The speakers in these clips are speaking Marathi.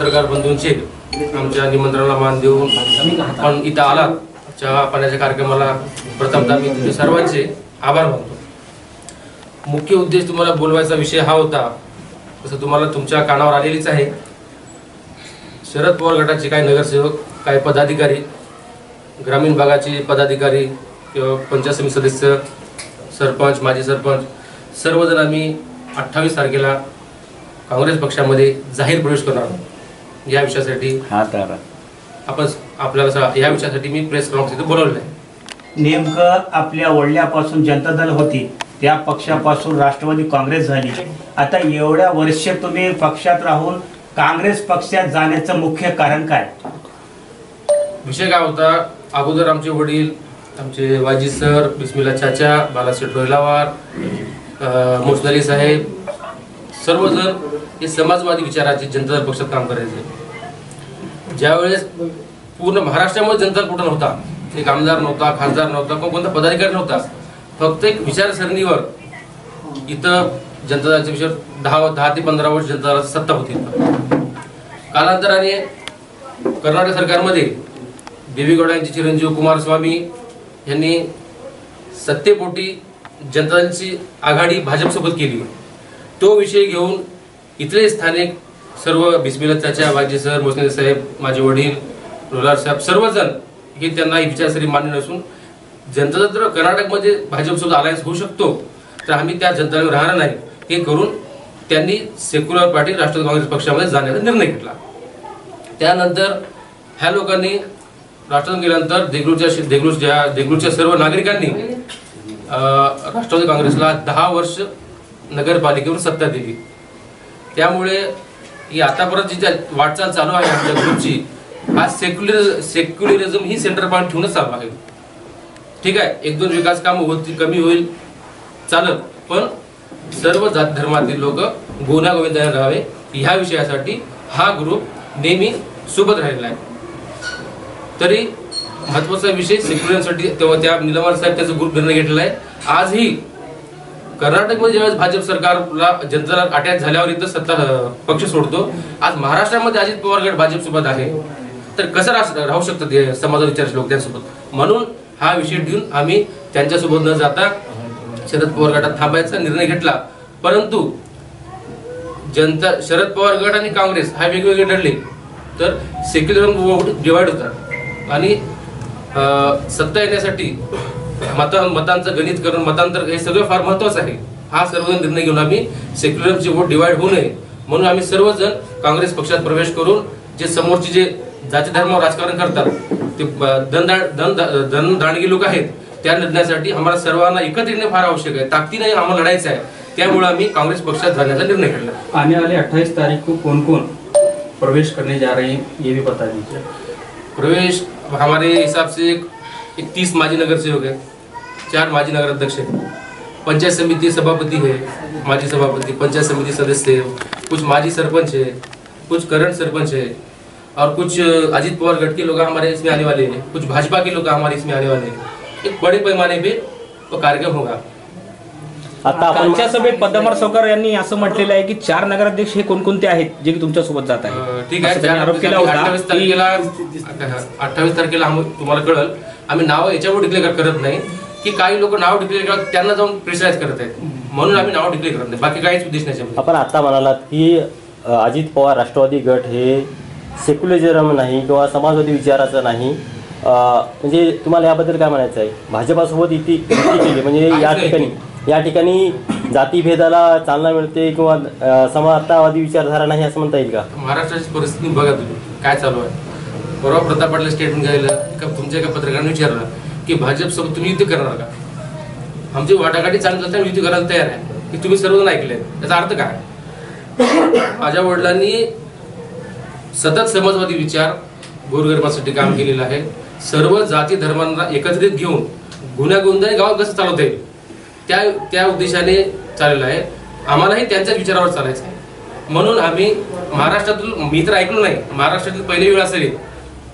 पत्रकार बंधूंचे आमच्या निमंत्रणाला मान देऊन आपण इथं आलात चहा पाण्याच्या कार्यक्रमाला प्रथमतः मी तुमच्या सर्वांचे आभार मानतो। मुख्य उद्देश तुम्हाला बोलवायचा विषय हा होता, तसं तुम्हाला तुमच्या कानावर आलेलीच आहे। शरद पवार गटाचे काही नगरसेवक, काही पदाधिकारी, ग्रामीण भागाचे पदाधिकारी किंवा पंचायत समिती सदस्य, सरपंच, माजी सरपंच सर्वजण आम्ही 28 तारखेला काँग्रेस पक्षामध्ये जाहीर प्रवेश करणार आहोत। या विषयासाठी आपल्याला या विषयासाठी मी प्रेस कॉन्फरन्स इथे बोलवलेलं आहे। नेमकं आपल्या वडिल्यापासून जनता दल होती, त्या पक्षापासून राष्ट्रवादी काँग्रेस झाली। आता एवढ्या वर्ष तुम्ही पक्षात राहून काँग्रेस पक्षात जाण्याचं मुख्य कारण काय? विषय काय होता, अगोदर आमचे वडील, आमचे वाजी सर, बिस्मिल्ला चाचा, बालासेठ रोहिलावार, मोसदली साहेब सर्वजण हे समाजवादी विचाराचे जनता दल पक्षात काम करायचे। ज्यावेळेस पूर्ण महाराष्ट्रामध्ये जनता कुठं नव्हता, एक आमदार नव्हता, खासदार नव्हता, कोणता पदाधिकारी नव्हता, फक्त एक विचारसरणीवर इथं जनता दलाच्या विषयावर 10 ते 15 वर्ष जनता दलाची सत्ता होती। कालांतराने कर्नाटक सरकारमध्ये देवेगौडा यांचे चिरंजीव कुमारस्वामी यांनी सत्तेपोटी जनता दलाची आघाडी भाजपसोबत केली। तो विषय घेऊन इथले स्थानिक सर्व बिस्मिल्ला चाचा, वाजी सर, मोसने साहेब, माझे वडील, रोलार साहेब सर्वजण हे त्यांना ही विचारसरणी मान्य नसून जनता दल जर कर्नाटकमध्ये भाजपसोबत अलायन्स होऊ शकतो तर आम्ही त्या जनता दलावर राहणार नाही, हे करून त्यांनी सेक्युलर पार्टी राष्ट्रवादी काँग्रेस पक्षामध्ये जाण्याचा निर्णय घेतला। त्यानंतर ह्या लोकांनी राष्ट्रवादी गेल्यानंतर देगलूरच्या सर्व नागरिकांनी राष्ट्रवादी काँग्रेसला 10 वर्ष नगरपालिकेवर सत्ता दिली। त्यामुळे ही आतापर्यंत जी वाटचाल चालू आहे आमच्या ग्रुपची, हा सेक्युलरिझम ही सेंटर पॉईंट ठेवूनच चालू आहे। ठीक आहे, 1-2 विकास काम होतील, कमी होईल, चालत, पण सर्व जात धर्मातील लोक गोविंदाने राहावे ह्या विषयासाठी हा ग्रुप नेहमी सोबत राहिलेला आहे। तरी महत्वाचा विषय सेक्युलरिझमसाठी तेव्हा त्या निलंवार साहेब त्याचा ग्रुप निर्णय घेतलेला आहे। आजही कर्नाटकमध्ये ज्यावेळेस भाजप सरकारला जनता दल अटॅच झाल्यावर इथं सत्ता पक्ष सोडतो, आज महाराष्ट्रामध्ये अजित पवार गट भाजपसोबत आहे, तर कसं राहू शकतात हे समाजाचे विचारचे लोक त्यांसोबत? म्हणून हा विषय घेऊन आम्ही त्यांच्यासोबत न जाता शरद पवार गटात थांबायचा निर्णय घेतला। परंतु शरद पवार गट आणि काँग्रेस हा वेगवेगळे ठरले तर सेक्युलरिझम डिवाइड होतात आणि सत्ता येण्यासाठी मतांचं गणित करून मतांतर हे सगळं फार महत्वाचं आहे। हा सर्वजण निर्णय घेऊन आम्ही सेक्युलरिझमचे वोट डिवाइड होऊ नये म्हणून आम्ही सर्वजण काँग्रेस पक्षात प्रवेश करून जे समोरचे जे जाती धर्मावर राजकारण करतात ते दांडगी लोक आहेत, त्या निर्णयासाठी आम्हाला सर्वांना एकत्र येणे फार आवश्यक आहे, ताकदीने आम्हाला लढायचं आहे। त्यामुळे आम्ही कांग्रेस पक्षात जाण्याचा निर्णय घेतला। आने वाले 28 तारीख को कौन कौन प्रवेश करने जा रहे हैं ये भी बता दीजिए। प्रवेश हमारे हिसाब से 30 माजी नगरसेवक है, 4 माजी नगराध्यक्ष है, पंचायत समिति सभापति है, माजी सभापति, पंचायत समिति सदस्य है, कुछ माजी सरपंच है, कुछ करंट सरपंच है और कुछ अजित पवार गट के लोग हमारे इसमें आने वाले हैं, कुछ भाजपा के लोग हमारे इसमें आने वाले हैं। एक बड़े पैमाने पे तो कार्यक्रम होगा। आता कालच्या सभेत पद्मनाभ सवकार यांनी असं म्हटलेलं आहे की 4 नगराध्यक्ष हे कोणकोणते आहेत जे की तुमच्या सोबत जात आहेत? ठीक आहे, आरोप केला होता 28 तारखेला तुम्हाला कळलं, आम्ही नाव याच्यावर डिक्लेअर करत नाही की काही लोक नाव डिक्लेअर करतात त्यांना जाऊन प्रेशराईज करत आहेत, म्हणून आम्ही नाव डिक्लेअर करत नाही, बाकी काहीच उद्देश नाही। आपण आता म्हणालात की अजित पवार राष्ट्रवादी गट हे सेक्युलरिझम नाही किंवा समाजवादी विचाराचं नाही, म्हणजे तुम्हाला याबद्दल काय म्हणायचं आहे? भाजपासोबत युती केली म्हणजे या ठिकाणी जातीभेदाला चालना मिळते किंवा समतावादी विचारधारा नाही असं म्हणता येईल का? महाराष्ट्राची परिस्थिती बघा तुम्ही काय चालू आहे। परवा प्रताप पाटील स्टेटमेंट घ्यायला तुमच्या एका पत्रकाराने विचारलं की भाजपसोबत तुम्ही युती करणार का? आमची वाटाघाटी चांगली असल्याने युती करायला तयार आहे, की तुम्ही सर्वजण ऐकले, त्याचा अर्थ काय? माझ्या वडिलांनी सतत समाजवादी विचार गोरगरिबांसाठी काम केलेलं आहे, सर्व जाती धर्मांना एकत्रित घेऊन गुन्ह्यागोंद्याने गावात कसं चालवता येईल त्या उद्देशाने चाललेलं आहे। आम्हालाही त्यांच्याच विचारावर चालायचं आहे, म्हणून आम्ही महाराष्ट्रातील, मी तर ऐकलो नाही, महाराष्ट्रातील पहिली वेळ असेल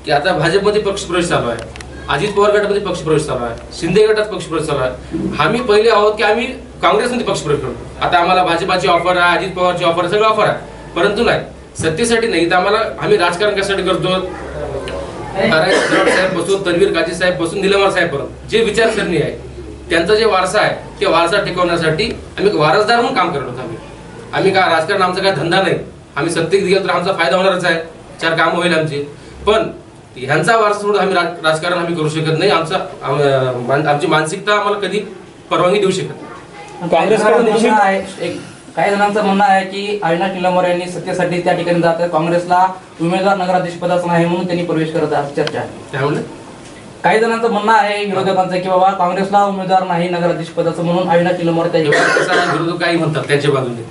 की आता भाजपमध्ये पक्षप्रवेश चालू आहे, अजित पवार गटामध्ये पक्षप्रवेश चालू आहे, शिंदे गटात पक्षप्रवेश चालू आहे। आम्ही पहिले आहोत की आम्ही काँग्रेसमध्ये पक्षप्रवेश करतो, आता आम्हाला भाजपाची ऑफर आहे, अजित पवारची ऑफर आहे, सगळं ऑफर आहे, परंतु नाही, सत्तेसाठी नाही तर आम्ही राजकारण कशासाठी करतो? साहेब पासून तन्वीर काजी साहेब पासून निलमवार साहेब पर्यंत जे विचारसरणी आहे, त्यांचा जे वारसा आहे, ते वारसा टिकवण्यासाठी आम्ही वारसदार म्हणून काम करत होतो. आम्ही काय राजकारण आमचा काय धंदा नाही. आम्ही सत्तेत गेलो तर आमचा फायदा होणारच आहे, 4 कामं होईल आमची. पण ह्यांचा वारसा सोडून आम्ही राजकारण आम्ही करू शकत नाही. आमची मानसिकता आम्हाला कधी परवानगी देऊ शकत नाही. काँग्रेसकडून काही जणांचं म्हणणं आहे की अविनाश निलंबर यांनी सत्तेसाठी त्या ठिकाणी जात काँग्रेसला उमेदवार नगराध्यक्ष पदाचा नाही म्हणून त्यांनी प्रवेश करत आहे चर्चा आहे. त्यामुळे काही जणांचं म्हणणं आहे विरोधकांचं की बाबा काँग्रेसला उमेदवार नाही नगराध्यक्ष पदाचं म्हणून अविनाश निलंबर त्या विरोधक काही म्हणतात त्यांच्या बाजूने.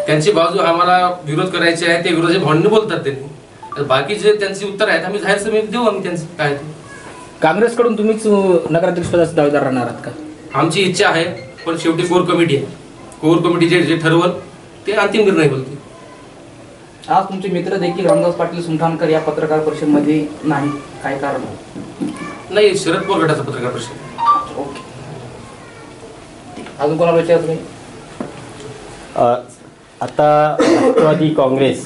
त्यांची बाजू आम्हाला विरोध करायची आहे, ते विरोधी भावनेने बोलतात त्यांनी. बाकीचे त्यांची उत्तर आहेत आम्ही जाहीर सभेत देऊ आम्ही त्यांचं काय. काँग्रेसकडून तुम्हीच नगराध्यक्ष पदाचे दावेदार राहणार आहात का? आमची इच्छा आहे, पण शेवटी कोर कमिटी आहे. कोर कमिटी जे ठरवल ते अंतिम निर्णय बोलते. आज तुमचे मित्र देखील रामदास पाटील सुमठाणकर या पत्रकार परिषदेमध्ये नाही, काय कारण? नाही, शरद पवार गटाचा पत्रकार परिषद. ओके, अजून कोणाला विचारत नाही? आता राष्ट्रवादी काँग्रेस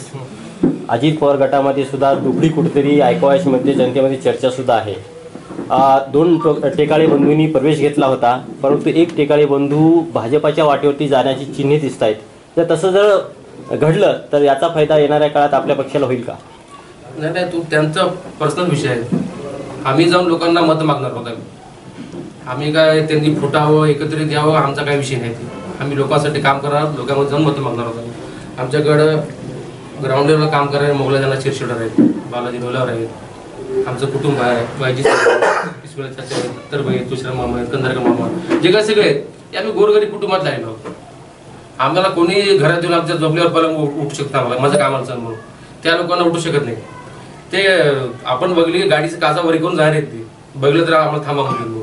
अजित पवार गटामध्ये सुद्धा दुपडी कुठेतरी ऐकवायची मध्ये जनतेमध्ये चर्चा सुद्धा आहे. 2 टेकाळे बंधूंनी प्रवेश घेतला होता, परंतु एक टेकाळे बंधू भाजपाच्या वाटेवरती जाण्याची चिन्हे दिसत आहेत. तर तसं जर घडलं तर याचा फायदा येणाऱ्या काळात आपल्या पक्षाला होईल का? नाही, तो त्यांचा पर्सनल विषय आहे. आम्ही जाऊन लोकांना मत मागणार होतो. आम्ही काय त्यांनी फुटावं एकत्रित यावं आमचा काही विषय नाही. आम्ही लोकांसाठी काम करणार, लोकांमध्ये जाऊन मत मागणार होतो. आमच्याकडं ग्राउंड लेवलला काम करणारे मोगलाजना चिरशिडर आहेत, बालाजी डोलावर आहेत, आमचं कुटुंब आहे, वायजी बिस्मिला चाचा आहेत, तरबाई, तुषार मामा आहेत, कंदारकर मामा, जे काय सगळे आहेत ते आम्ही गोरगरीब कुटुंबात राहिलो. आम्हाला कोणी घरात येऊन आमच्या झोपल्यावर पलंग उठू शकतं, आम्हाला माझं काम आलं म्हणून त्या लोकांना उठू शकत नाही. ते आपण बघली गाडीचं काचा वरी करून जाणार आहेत, ते बघलं तर आम्हाला थांबा म्हणून.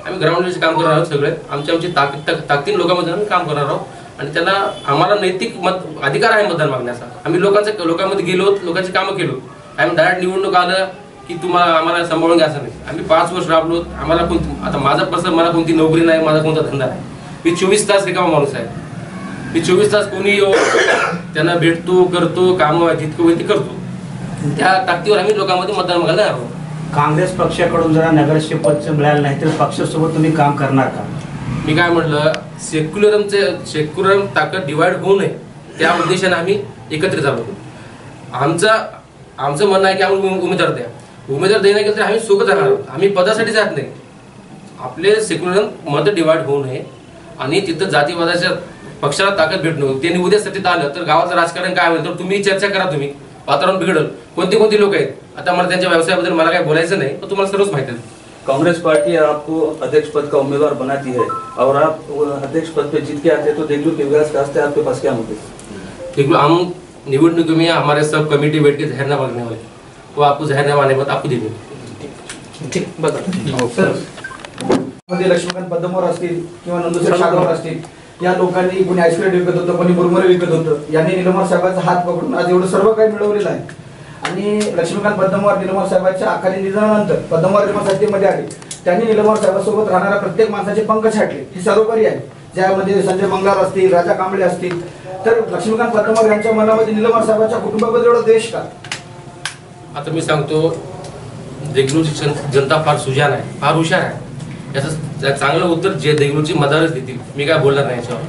आम्ही ग्राउंड लेवलचे काम करणार आहोत सगळे. आमची ताकदीन लोकांमध्ये आम्ही काम करणार आहोत आणि त्यांना आम्हाला नैतिक अधिकार आहे मतदान मागण्याचा. आम्ही लोकांमध्ये गेलो, लोकांची कामं केलो. आम्ही डायरेक्ट निवडणूक आलं की आम्हाला सांभाळून घ्यायचं नाही. आम्ही 5 वर्ष राबलो. आम्हाला आता माझा पर्सन, मला कोणती नोकरी नाही, माझा कोणता धंदा आहे. मी 24 तास रिकामा माणूस आहे. मी 24 तास कोणी त्यांना भेटतो, करतो, कामं जितकं होईल ते करतो. त्या ताकदीवर आम्ही लोकांमध्ये मतदान मागायला आहोत. काँग्रेस पक्षाकडून जरा नगराध्यक्ष पद मिळालं नाही तर पक्षासोबत तुम्ही काम करणार का? मी काय म्हटलं, सेक्युलर ताकद डिवाइड होऊ नये त्या उद्देशाने आम्ही एकत्रित आलो. आमचं म्हणणं आहे की आम्ही उमेदवार द्या. उमेदवार देण्या गेलं तर आम्ही सोबत राहणार आहोत. आम्ही पदासाठी जात नाही. आपले सेक्युलर मत डिवाइड होऊ नये आणि तिथं जातीवादाच्या पक्षाला ताकद भेटणं. त्यांनी उद्या सत्तेत आलं तर गावाचं राजकारण काय होईल तर तुम्ही चर्चा करा. तुम्ही वातावरण बिघडल. कोणते लोक आहेत, आता मला त्यांच्या व्यवसायाबद्दल मला काही बोलायचं नाही, पण तुम्हाला सर्वच माहिती आहे. कांग्रेस पार्टी आपको अध्यक्ष पद का उम्मीदवार बनाती है और आप अध्यक्ष पद पे जीत के आते तो देगलू के विकास का रास्ते आपके पास क्या होते? देगलू हम निवडणूक में हमारे सब कमेटी बैठ के जाहिरनामा बनने वाले, वो आपको जाहिरनामा आने बाद आपको दे देंगे. ठीक, बघा मध्ये लक्ष्मीकांत पद्मवार असतील किंवा नंदुसर शागवार असतील, या लोकांनी कोणी आईस्क्रीम विकत होतं, कोणी मुरमुरे विकत होतं. यांनी निलंबर साहेबांचा हात पकडून आज एवढं सर्व काही मिळवलेलं आहे. आणि लक्ष्मीकांत पद्मवार निलंबर साहेबांच्या अकाली निधनानंतर पद्मवार निर्माण समितीमध्ये आले. त्यांनी निलंबर साहेबांसोबत राहणाऱ्या प्रत्येक माणसाचे पंख छाटले. ही सर्वोपरी आहे. ज्यामध्ये संजय मंगलार असतील, राजा कांबळे असतील. तर लक्ष्मीकांत पद्मवार यांच्या मनामध्ये निलंबर साहेबांच्या कुटुंबाबद्दल एवढा द्वेष का? आता मी सांगतो, देगलूरची जनता फार सुजाण आहे, फार हुशार आहे. याचं चांगलं उत्तर जे देगलूरची मतदारच देतील. मी काय बोलणार नाही याच्यावर.